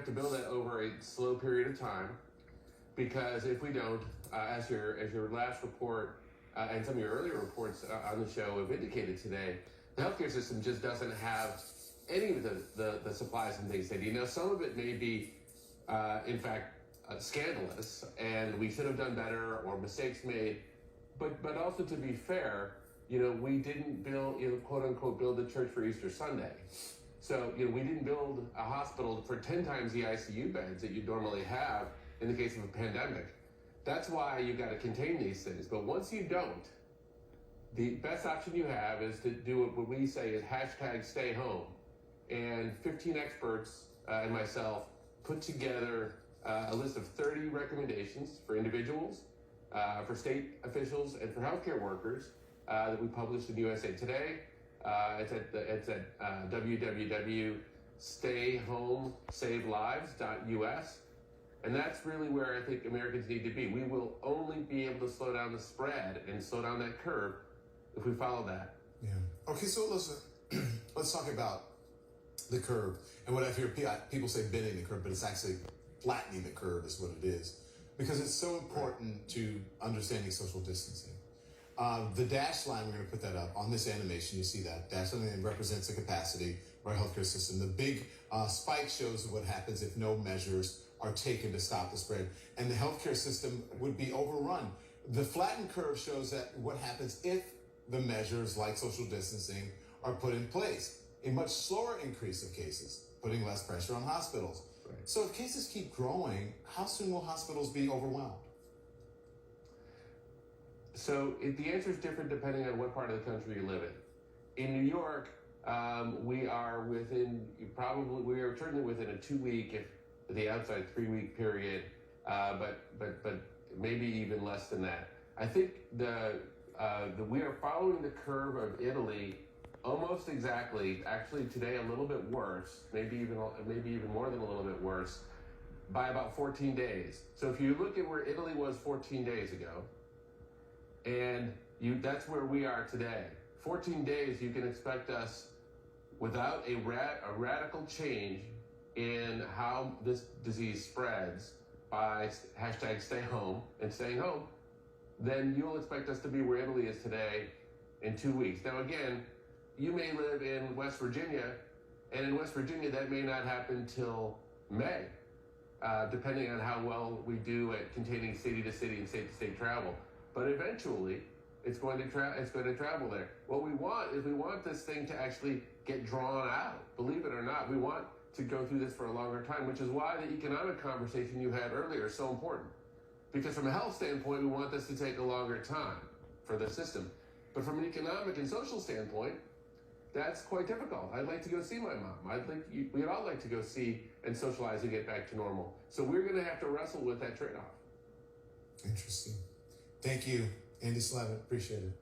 to build that over a slow period of time, because if we don't, as your last report and some of your earlier reports on the show have indicated today, the healthcare system just doesn't have any of the supplies and things they need. Now, some of it may be, in fact, scandalous, and we should have done better, or mistakes made. But also, to be fair, we didn't build, quote unquote, build the church for Easter Sunday. So, we didn't build a hospital for 10 times the ICU beds that you normally have in the case of a pandemic. That's why you got to contain these things. But once you don't, the best option you have is to do what we say is #stay home. And 15 experts and myself put together a list of 30 recommendations for individuals, for state officials, and for healthcare workers that we published in USA Today. It's at www.stayhomesavelives.us. And that's really where I think Americans need to be. We will only be able to slow down the spread and slow down that curve if we follow that. Yeah. Okay, so let's talk about the curve. And what I hear people say bending the curve, but it's actually flattening the curve is what it is. Because it's so important to understanding social distancing. The dashed line, we're going to put that up on this animation. You see that dashed line represents the capacity of our healthcare system. The big spike shows what happens if no measures are taken to stop the spread, and the healthcare system would be overrun. The flattened curve shows that what happens if the measures like social distancing are put in place. A much slower increase of cases, putting less pressure on hospitals. Right. So if cases keep growing, how soon will hospitals be overwhelmed? So the answer is different depending on what part of the country you live in. In New York, we are certainly within a 2-week, if the outside 3-week period, but maybe even less than that. I think we are following the curve of Italy almost exactly. Actually, today a little bit worse, maybe even more than a little bit worse, by about 14 days. So if you look at where Italy was 14 days ago, and that's where we are today. 14 days, you can expect us, without a radical change in how this disease spreads by #stay home and staying home, then you'll expect us to be where Italy is today in 2 weeks. Now, again, you may live in West Virginia, and in West Virginia, that may not happen till May, depending on how well we do at containing city to city and state to state travel. But eventually, it's going to travel there. What we want is this thing to actually get drawn out. Believe it or not, we want to go through this for a longer time, which is why the economic conversation you had earlier is so important. Because from a health standpoint, we want this to take a longer time for the system. But from an economic and social standpoint, that's quite difficult. I'd like to go see my mom. We'd all like to go see and socialize and get back to normal. So we're going to have to wrestle with that trade-off. Interesting. Thank you, Andy Slavitt. Appreciate it.